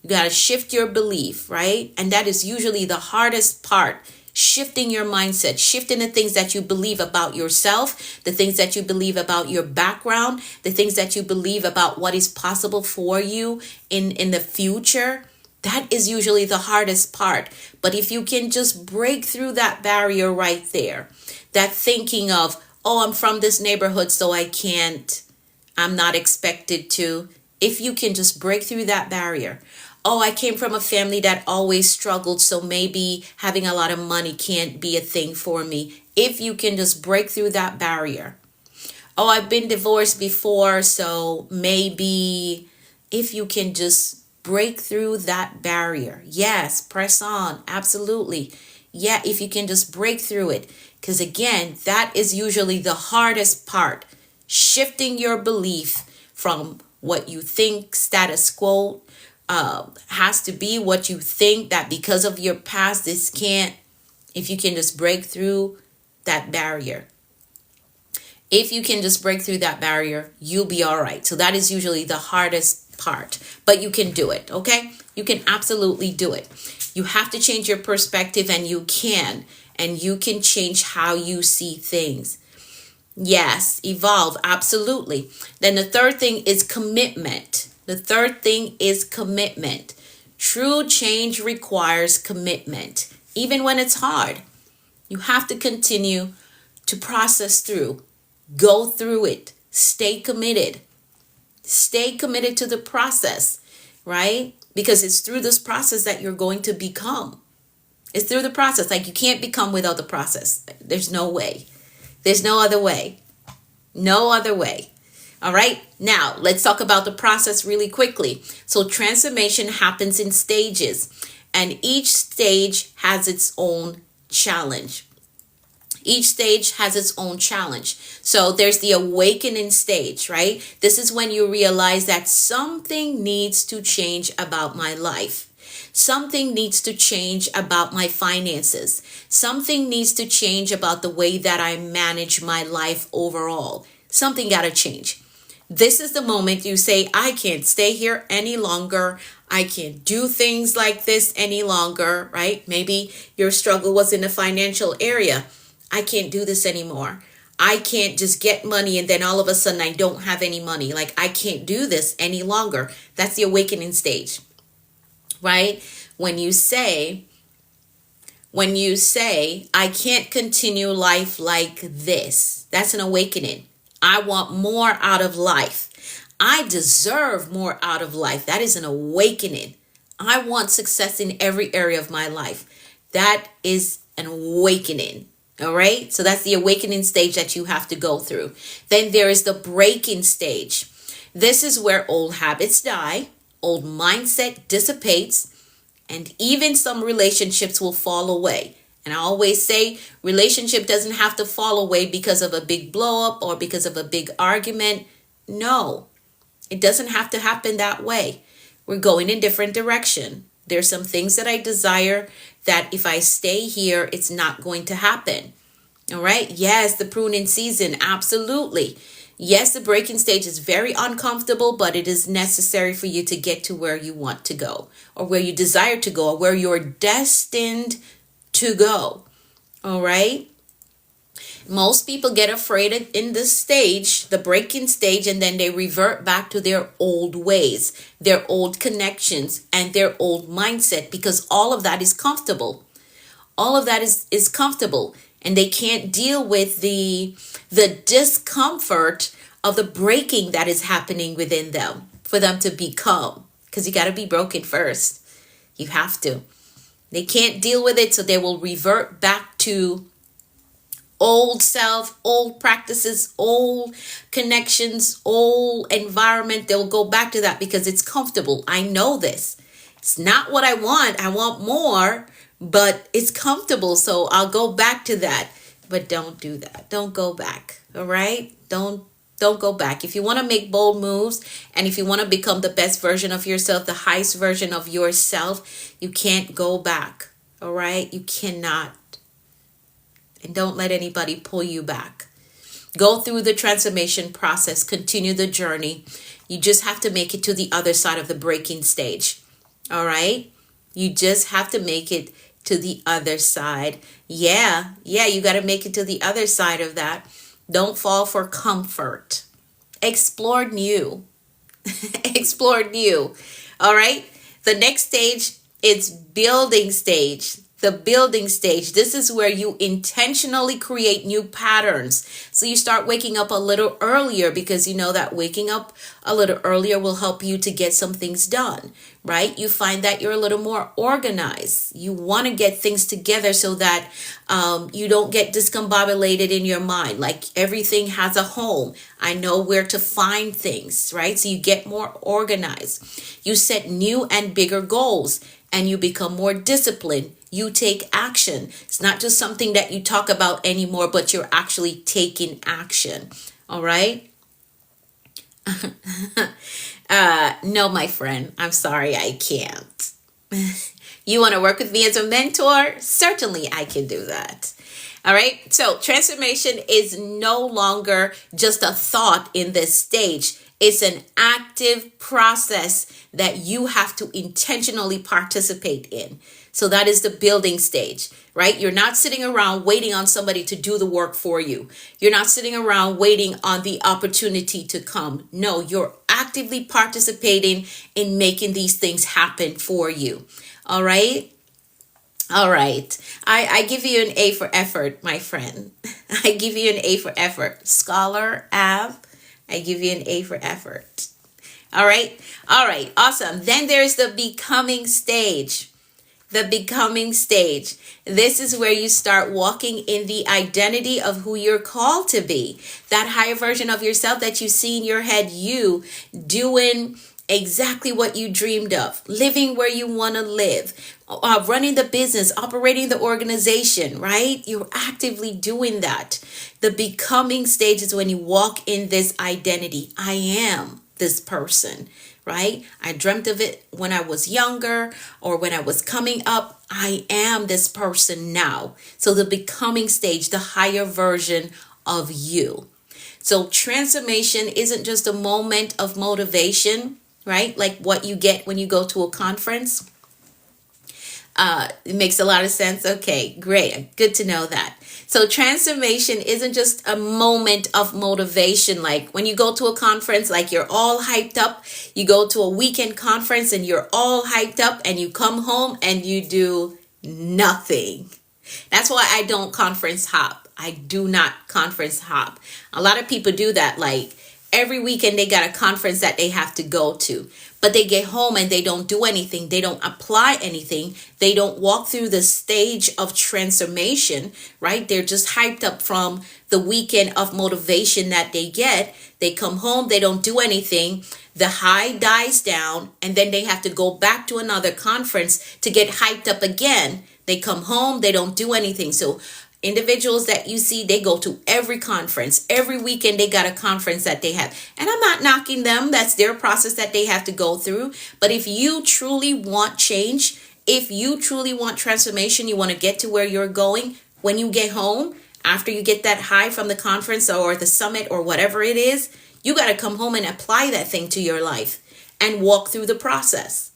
Speaker 1: You got to shift your belief, right? And that is usually the hardest part. Shifting your mindset, shifting the things that you believe about yourself, the things that you believe about your background, the things that you believe about what is possible for you in the future. That is usually the hardest part. But if you can just break through that barrier right there, that thinking of, oh, I'm from this neighborhood, so I'm not expected to. If you can just break through that barrier. Oh, I came from a family that always struggled, so maybe having a lot of money can't be a thing for me. If you can just break through that barrier. Oh, I've been divorced before, so maybe if you can just break through that barrier. Yes, press on. Absolutely. Yeah, if you can just break through it. Because again, that is usually the hardest part. Shifting your belief from what you think status quo has to be, what you think that because of your past, this can't. If you can just break through that barrier. If you can just break through that barrier, you'll be all right. So that is usually the hardest part, but you can do it. Okay. You can absolutely do it. You have to change your perspective, and you can change how you see things. Yes, evolve. Absolutely. Then the third thing is commitment. The third thing is commitment. True change requires commitment. Even when it's hard, you have to continue to process through, go through it, stay committed. Stay committed to the process, right? Because it's through this process that you're going to become. It's through the process. Like, you can't become without the process. There's no way. There's no other way. No other way. All right. Now, let's talk about the process really quickly. So, transformation happens in stages, and each stage has its own challenge. Each stage has its own challenge. So there's the awakening stage, right? This is when you realize that something needs to change about my life. Something needs to change about my finances. Something needs to change about the way that I manage my life overall. Something got to change. This is the moment you say, I can't stay here any longer. I can't do things like this any longer, right? Maybe your struggle was in the financial area. I can't do this anymore. I can't just get money and then all of a sudden I don't have any money. Like, I can't do this any longer. That's the awakening stage, right? When you say, I can't continue life like this, that's an awakening. I want more out of life. I deserve more out of life. That is an awakening. I want success in every area of my life. That is an awakening. All right. So that's the awakening stage that you have to go through. Then there is the breaking stage. This is where old habits die, old mindset dissipates, and even some relationships will fall away. And I always say relationship doesn't have to fall away because of a big blow up or because of a big argument. No, it doesn't have to happen that way. We're going in different direction. There's some things that I desire that if I stay here, it's not going to happen. All right. Yes, the pruning season. Absolutely. Yes, the breaking stage is very uncomfortable, but it is necessary for you to get to where you want to go or where you desire to go or where you're destined to go. All right. Most people get afraid in this stage, the breaking stage, and then they revert back to their old ways, their old connections, and their old mindset because all of that is comfortable. All of that is comfortable, and they can't deal with the discomfort of the breaking that is happening within them for them to become, because you got to be broken first. You have to. They can't deal with it, so they will revert back to old self, old practices, old connections, old environment. They'll go back to that because it's comfortable. I know this. It's not what I want. I want more, but it's comfortable. So I'll go back to that. But don't do that. Don't go back. All right? Don't go back. If you want to make bold moves and if you want to become the best version of yourself, the highest version of yourself, you can't go back. All right? You cannot. And don't let anybody pull you back. Go through the transformation process. Continue the journey. You just have to make it to the other side of the breaking stage. All right? You just have to make it to the other side. Yeah, you got to make it to the other side of that. Don't fall for comfort. Explore new. Explore new. All right? The next stage is building stage. The building stage. This is where you intentionally create new patterns. So you start waking up a little earlier because you know that waking up a little earlier will help you to get some things done, right? You find that you're a little more organized. You want to get things together so that you don't get discombobulated in your mind. Like everything has a home. I know where to find things, right? So you get more organized. You set new and bigger goals and you become more disciplined. You take action. It's not just something that you talk about anymore, but you're actually taking action. All right? No, my friend. I'm sorry, I can't. You want to work with me as a mentor? Certainly, I can do that. All right? So transformation is no longer just a thought in this stage. It's an active process that you have to intentionally participate in. So that is the building stage, right? You're not sitting around waiting on somebody to do the work for you. You're not sitting around waiting on the opportunity to come. No, you're actively participating in making these things happen for you. All right. All right. I give you an A for effort, my friend. I give you an A for effort. Scholar Av, I give you an A for effort. All right. All right. Awesome. Then there's the becoming stage. The becoming stage. This is where you start walking in the identity of who you're called to be. That higher version of yourself that you see in your head, you doing exactly what you dreamed of, living where you want to live, running the business, operating the organization, right? You're actively doing that. The becoming stage is when you walk in this identity. I am this person, right? I dreamt of it when I was younger or when I was coming up. I am this person now. So the becoming stage, the higher version of you. So transformation isn't just a moment of motivation, right? Like what you get when you go to a conference. It makes a lot of sense. Okay, great. Good to know that. So transformation isn't just a moment of motivation. Like when you go to a conference, like you're all hyped up. You go to a weekend conference and you're all hyped up and you come home and you do nothing. That's why I don't conference hop. I do not conference hop. A lot of people do that. Like every weekend they got a conference that they have to go to, but they get home and they don't do anything. They don't apply anything. They don't walk through the stage of transformation, right? They're just hyped up from the weekend of motivation that they get. They come home, they don't do anything. The high dies down, and then they have to go back to another conference to get hyped up again. They come home, they don't do anything. So individuals that you see, they go to every conference. Every weekend they got a conference that they have. And I'm not knocking them. That's their process that they have to go through. But if you truly want change, if you truly want transformation, you want to get to where you're going, when you get home, after you get that high from the conference or the summit or whatever it is, you got to come home and apply that thing to your life and walk through the process.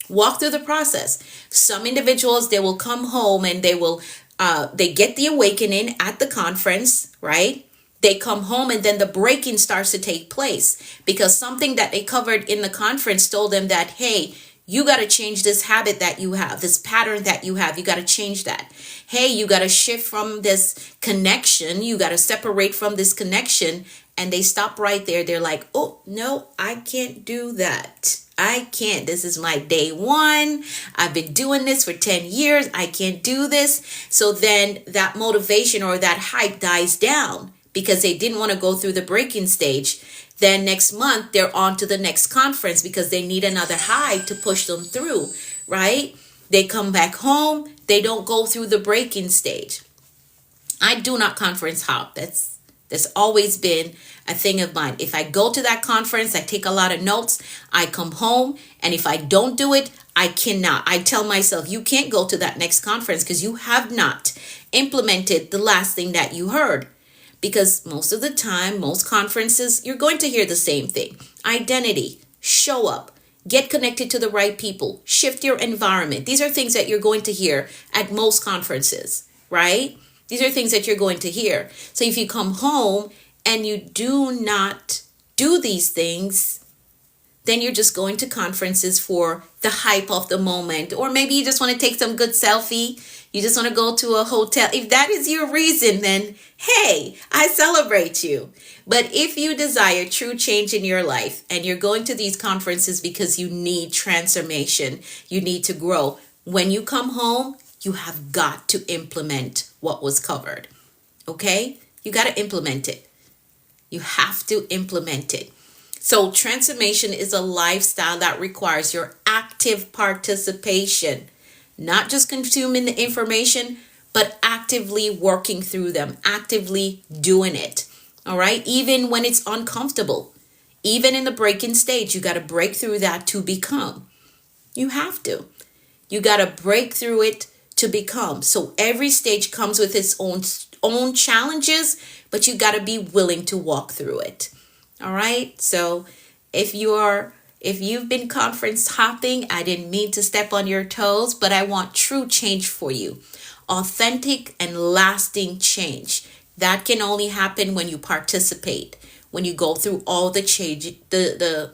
Speaker 1: Walk through the process. Some individuals, they will come home and they get the awakening at the conference, right? They come home and then the breaking starts to take place because something that they covered in the conference told them that, hey, you got to change this habit that you have, this pattern that you have. You got to change that. Hey, you got to shift from this connection. You got to separate from this connection. And they stop right there. They're like, oh, no, I can't do that. I can't. This is my day one. I've been doing this for 10 years. I can't do this. So then that motivation or that hype dies down because they didn't want to go through the breaking stage. Then next month, they're on to the next conference because they need another high to push them through, right? They come back home. They don't go through the breaking stage. I do not conference hop. That's always been a thing of mine. If I go to that conference, I take a lot of notes, I come home, and if I don't do it, I cannot. I tell myself, you can't go to that next conference because you have not implemented the last thing that you heard. Because most of the time, most conferences, you're going to hear the same thing. Identity, show up, get connected to the right people, shift your environment. These are things that you're going to hear at most conferences, right? These are things that you're going to hear. So if you come home and you do not do these things, then you're just going to conferences for the hype of the moment. Or maybe you just want to take some good selfie. You just want to go to a hotel. If that is your reason, then hey, I celebrate you. But if you desire true change in your life and you're going to these conferences because you need transformation, you need to grow, when you come home, you have got to implement what was covered. Okay? You got to implement it. You have to implement it. So transformation is a lifestyle that requires your active participation, not just consuming the information, but actively working through them, actively doing it. All right? Even when it's uncomfortable, even in the breaking stage, you got to break through that to become. You have to. You got to break through it to become. So every stage comes with its own challenges, but you got to be willing to walk through it. All right. So if you've been conference hopping, I didn't mean to step on your toes, but I want true change for you. Authentic and lasting change. That can only happen when you participate, when you go through all the change, the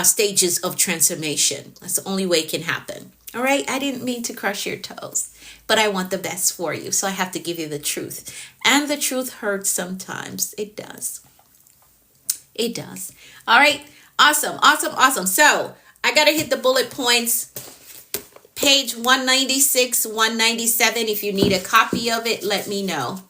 Speaker 1: stages of transformation. That's the only way it can happen. All right. I didn't mean to crush your toes, but I want the best for you. So I have to give you the truth. And the truth hurts sometimes. It does. It does. All right. Awesome. Awesome. Awesome. So I got to hit the bullet points. Page 196, 197. If you need a copy of it, let me know.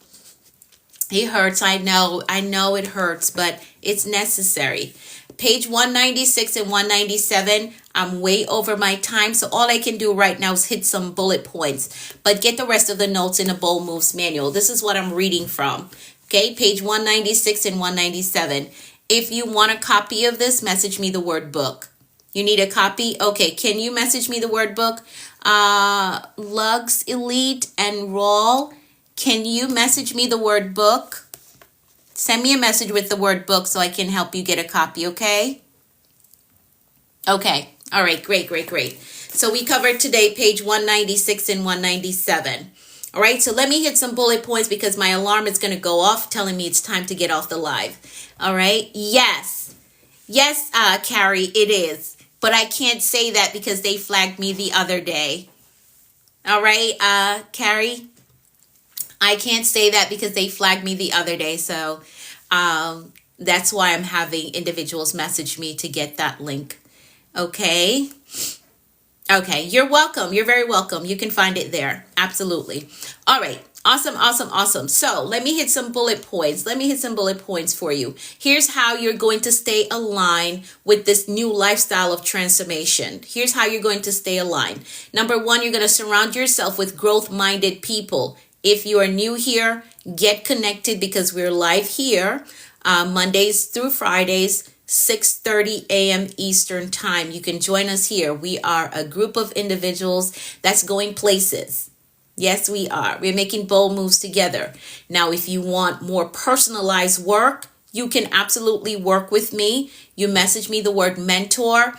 Speaker 1: It hurts. I know it hurts, but it's necessary. Page 196 and 197. I'm way over my time, so all I can do right now is hit some bullet points. But get the rest of the notes in the Bold Moves manual. This is what I'm reading from. Okay, page 196 and 197. If you want a copy of this, message me the word book. You need a copy? Okay, can you message me the word book? Lugs, Elite, and Roll, can you message me the word book? Send me a message with the word book so I can help you get a copy, okay? Okay, all right, great, great, great. So we covered today page 196 and 197. All right, so let me hit some bullet points because my alarm is going to go off telling me it's time to get off the live. All right, yes, Carrie, it is. But I can't say that because they flagged me the other day. All right, Carrie, I can't say that because they flagged me the other day. So that's why I'm having individuals message me to get that link. Okay. Okay, you're welcome. You're very welcome. You can find it there. Absolutely. All right. Awesome, awesome, awesome. So let me hit some bullet points. Let me hit some bullet points for you. Here's how you're going to stay aligned with this new lifestyle of transformation. Here's how you're going to stay aligned. Number one, you're going to surround yourself with growth-minded people. If you are new here, get connected because we're live here Mondays through Fridays, 6:30 a.m. Eastern time. You can join us here. We are a group of individuals that's going places. Yes, we are. We're making bold moves together. Now, if you want more personalized work, you can absolutely work with me. You message me the word mentor.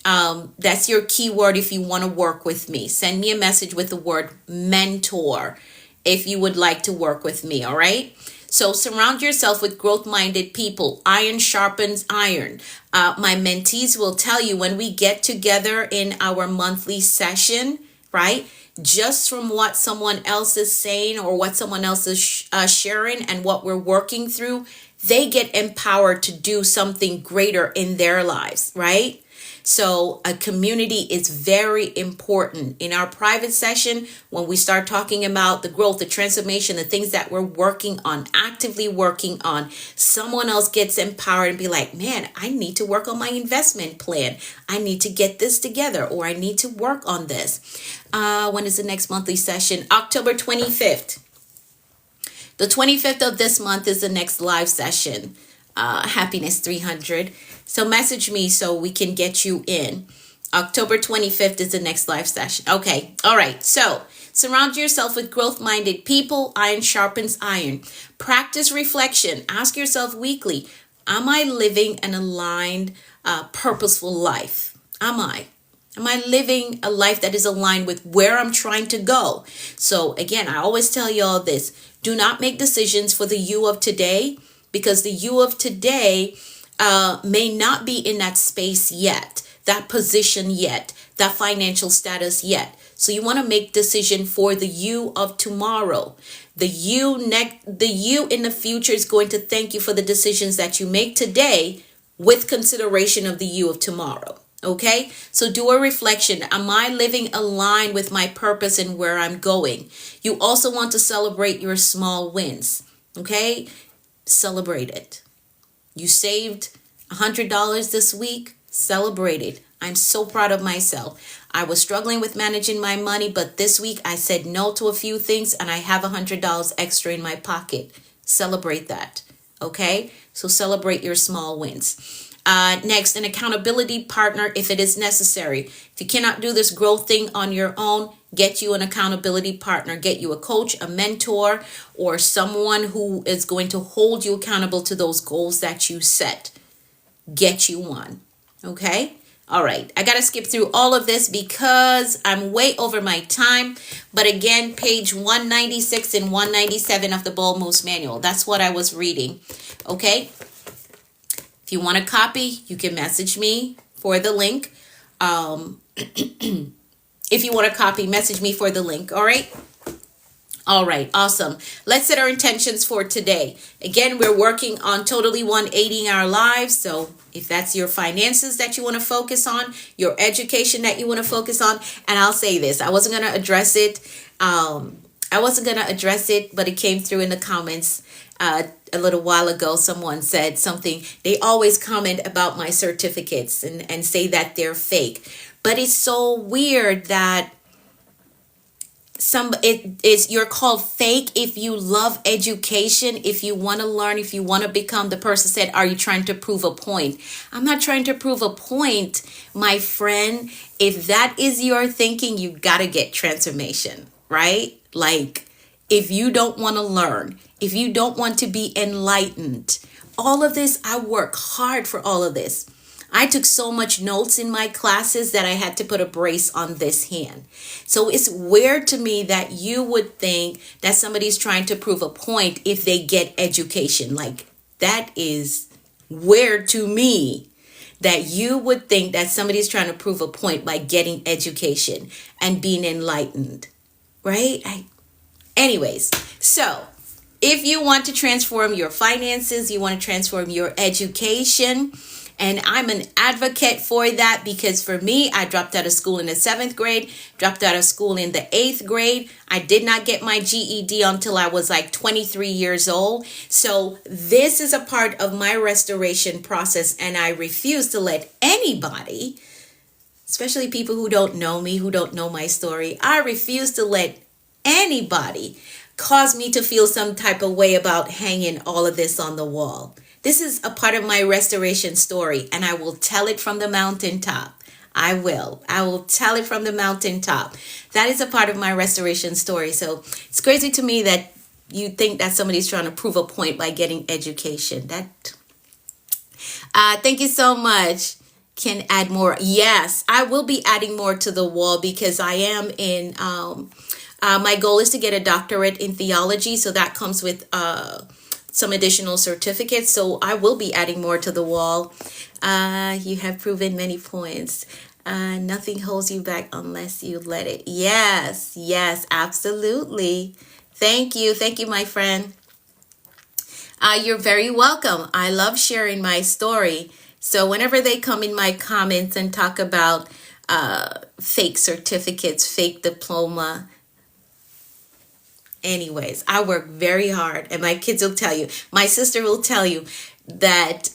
Speaker 1: That's your keyword if you want to work with me. Send me a message with the word mentor if you would like to work with me, all right? So surround yourself with growth-minded people. Iron sharpens iron. My mentees will tell you when we get together in our monthly session, right? Just from what someone else is saying or what someone else is sharing and what we're working through, they get empowered to do something greater in their lives, right? So a community is very important. In our private session, when we start talking about the growth, the transformation, the things that we're working on, actively working on, someone else gets empowered and be like, man, I need to work on my investment plan. I need to get this together, or I need to work on this. When is the next monthly session? October 25th. The 25th of this month is the next live session. Happiness 300. So message me so we can get you in. October 25th is the next live session. Okay. All right. So surround yourself with growth-minded people. Iron sharpens iron. Practice reflection. Ask yourself weekly, am I living an aligned, purposeful life? Am I? Am I living a life that is aligned with where I'm trying to go? So again, I always tell you all this. Do not make decisions for the you of today, because the you of today may not be in that space yet, that position yet, that financial status yet. So you want to make decision for the you of tomorrow. The you in the future is going to thank you for the decisions that you make today with consideration of the you of tomorrow. Okay, so do a reflection. Am I living aligned with my purpose and where I'm going? You also want to celebrate your small wins. Okay, celebrate it. You saved $100 this week. Celebrate it. I'm so proud of myself. I was struggling with managing my money, but this week I said no to a few things and I have $100 extra in my pocket. Celebrate that. Okay, so celebrate your small wins. Next, an accountability partner if it is necessary. If you cannot do this growth thing on your own, get you an accountability partner. Get you a coach, a mentor, or someone who is going to hold you accountable to those goals that you set. get you one. Okay? All right. I got to skip through all of this because I'm way over my time. But again, page 196 and 197 of the Bold Moves Manual. That's what I was reading. Okay? If you want a copy, you can message me for the link. If you want a copy, message me for the link. All right? All right, awesome. Let's set our intentions for today. Again, we're working on totally 180 our lives. So if that's your finances that you want to focus on, your education that you want to focus on, and I'll say this, I wasn't going to address it. But it came through in the comments a little while ago. Someone said something. They always comment about my certificates and say that they're fake. But it's so weird that you're called fake if you love education, if you want to learn, if you want to become. The person said, are you trying to prove a point? I'm not trying to prove a point, my friend. If that is your thinking, you got to get transformation, right? Like, if you don't want to learn, if you don't want to be enlightened, all of this, I work hard for all of this. I took so much notes in my classes that I had to put a brace on this hand. So it's weird to me that you would think that somebody's trying to prove a point if they get education. Like, that is weird to me, that you would think that somebody's trying to prove a point by getting education and being enlightened, right? Anyways, so if you want to transform your finances, you want to transform your education, and I'm an advocate for that, because for me, I dropped out of school in the 7th grade, dropped out of school in the 8th grade. I did not get my GED until I was like 23 years old. So this is a part of my restoration process, and I refuse to let anybody, especially people who don't know me, who don't know my story, I refuse to let anybody cause me to feel some type of way about hanging all of this on the wall. This is a part of my restoration story, and I will tell it from the mountaintop. I will tell it from the mountaintop. That is a part of my restoration story. So it's crazy to me that you think that somebody's trying to prove a point by getting education. Thank you so much. Can add more. Yes, I will be adding more to the wall, because I am in, my goal is to get a doctorate in theology. So that comes with, some additional certificates. So I will be adding more to the wall. You have proven many points. Nothing holds you back unless you let it. Yes, absolutely. Thank you, my friend. You're very welcome. I love sharing my story. So whenever they come in my comments and talk about fake certificates, fake diploma, anyways, I work very hard, and my kids will tell you, my sister will tell you that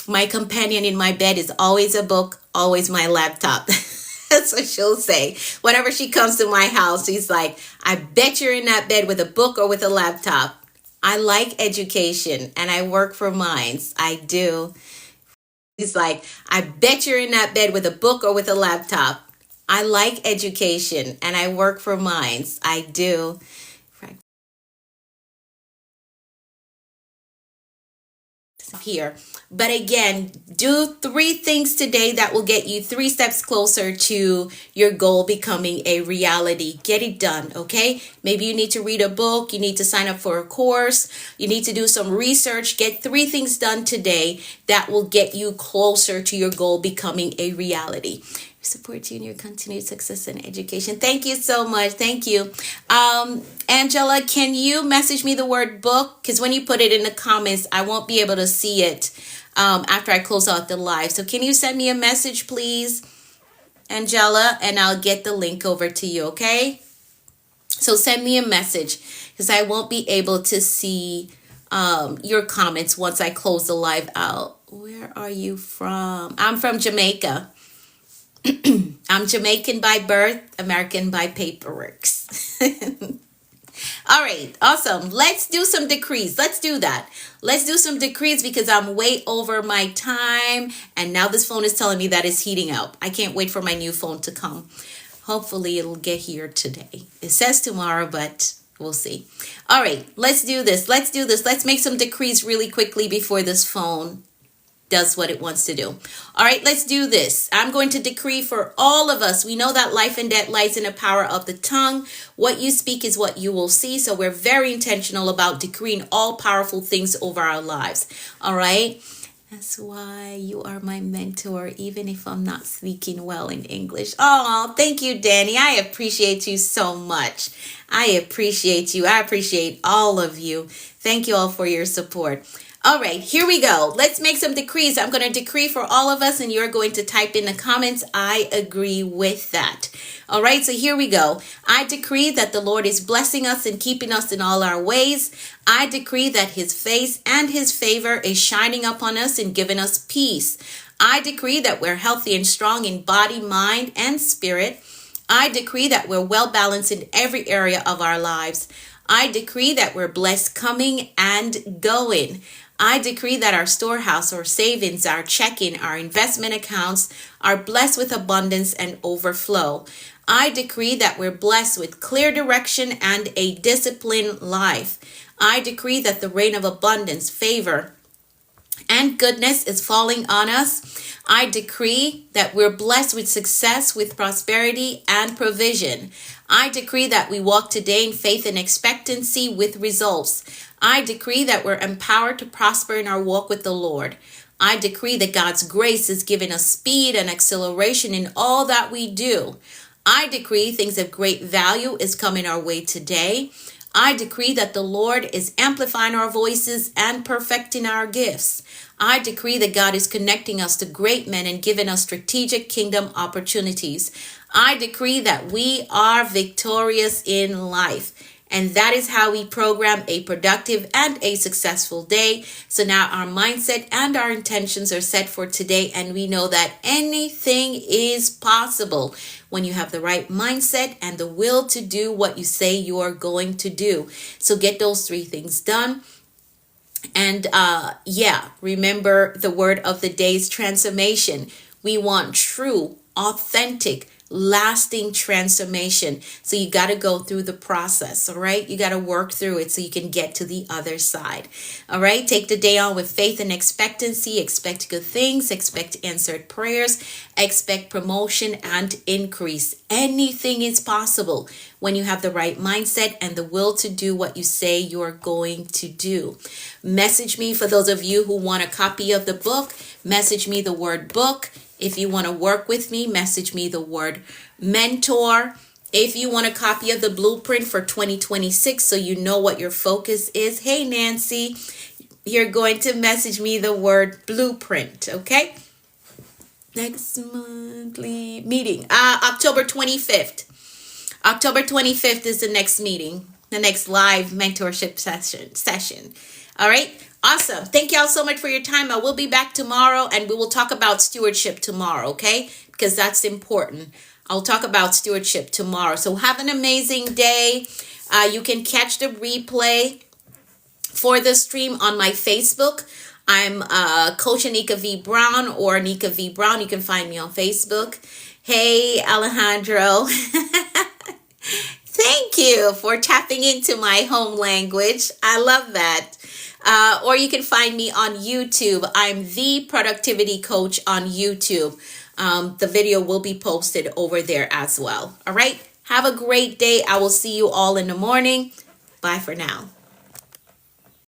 Speaker 1: my companion in my bed is always a book, always my laptop. That's what she'll say. Whenever she comes to my house, she's like, I bet you're in that bed with a book or with a laptop. I like education, and I work for Minds. I do. He's like, I bet you're in that bed with a book or with a laptop. I like education, and I work for Minds. I do. Here. But again, do 3 things today that will get you 3 steps closer to your goal becoming a reality. Get it done, okay? Maybe you need to read a book, you need to sign up for a course, you need to do some research. Get 3 things done today that will get you closer to your goal becoming a reality. Support you in your continued success in education. Thank you so much. Thank you. Angela, can you message me the word book? Because when you put it in the comments, I won't be able to see it after I close out the live. So can you send me a message, please, Angela, and I'll get the link over to you, okay? So send me a message, because I won't be able to see your comments once I close the live out. Where are you from? I'm from Jamaica. I'm Jamaican by birth, American by paperwork. All right, awesome. Let's do some decrees. Let's do that. Let's do some decrees, because I'm way over my time. And now this phone is telling me that it's heating up. I can't wait for my new phone to come. Hopefully it'll get here today. It says tomorrow, but we'll see. All right, let's do this. Let's make some decrees really quickly before this phone does what it wants to do. All right, let's do this. I'm going to decree for all of us. We know that life and death lies in the power of the tongue. What you speak is what you will see. So we're very intentional about decreeing all powerful things over our lives. All right. That's why you are my mentor, even if I'm not speaking well in English. Oh, thank you, Danny. I appreciate you so much. I appreciate you. I appreciate all of you. Thank you all for your support. All right, here we go. Let's make some decrees. I'm going to decree for all of us, and you're going to type in the comments, I agree with that. All right, so here we go. I decree that the Lord is blessing us and keeping us in all our ways. I decree that his face and his favor is shining upon us and giving us peace. I decree that we're healthy and strong in body, mind, and spirit. I decree that we're well balanced in every area of our lives. I decree that we're blessed coming and going. I decree that our storehouse, our savings, our checking, our investment accounts are blessed with abundance and overflow. I decree that we're blessed with clear direction and a disciplined life. I decree that the rain of abundance, favor, and goodness is falling on us. I decree that we're blessed with success, with prosperity and provision. I decree that we walk today in faith and expectancy with results. I decree that we're empowered to prosper in our walk with the Lord. I decree that God's grace is giving us speed and acceleration in all that we do. I decree things of great value is coming our way today. I decree that the Lord is amplifying our voices and perfecting our gifts. I decree that God is connecting us to great men and giving us strategic kingdom opportunities. I decree that we are victorious in life. And that is how we program a productive and a successful day. So now our mindset and our intentions are set for today. And we know that anything is possible when you have the right mindset and the will to do what you say you are going to do. So get those 3 things done. And remember the word of the day is transformation. We want true, authentic, lasting transformation. So you got to go through the process. All right. You got to work through it so you can get to the other side. All right. Take the day on with faith and expectancy. Expect good things. Expect answered prayers. Expect promotion and increase. Anything is possible when you have the right mindset and the will to do what you say you're going to do. Message me for those of you who want a copy of the book. Message me the word book. If you want to work with me, message me the word mentor. If you want a copy of the blueprint for 2026 so you know what your focus is, hey Nancy, you're going to message me the word blueprint, okay? Next monthly meeting, October 25th. October 25th is the next meeting, the next live mentorship session. All right. Awesome. Thank y'all so much for your time. I will be back tomorrow and we will talk about stewardship tomorrow, okay? Because that's important. I'll talk about stewardship tomorrow. So have an amazing day. You can catch the replay for the stream on my Facebook. I'm Coach Anika V. Brown or Anika V. Brown. You can find me on Facebook. Hey, Alejandro. Thank you for tapping into my home language. I love that. Or you can find me on YouTube. I'm the Productivity Coach on YouTube. The video will be posted over there as well. All right. Have a great day. I will see you all in the morning. Bye for now.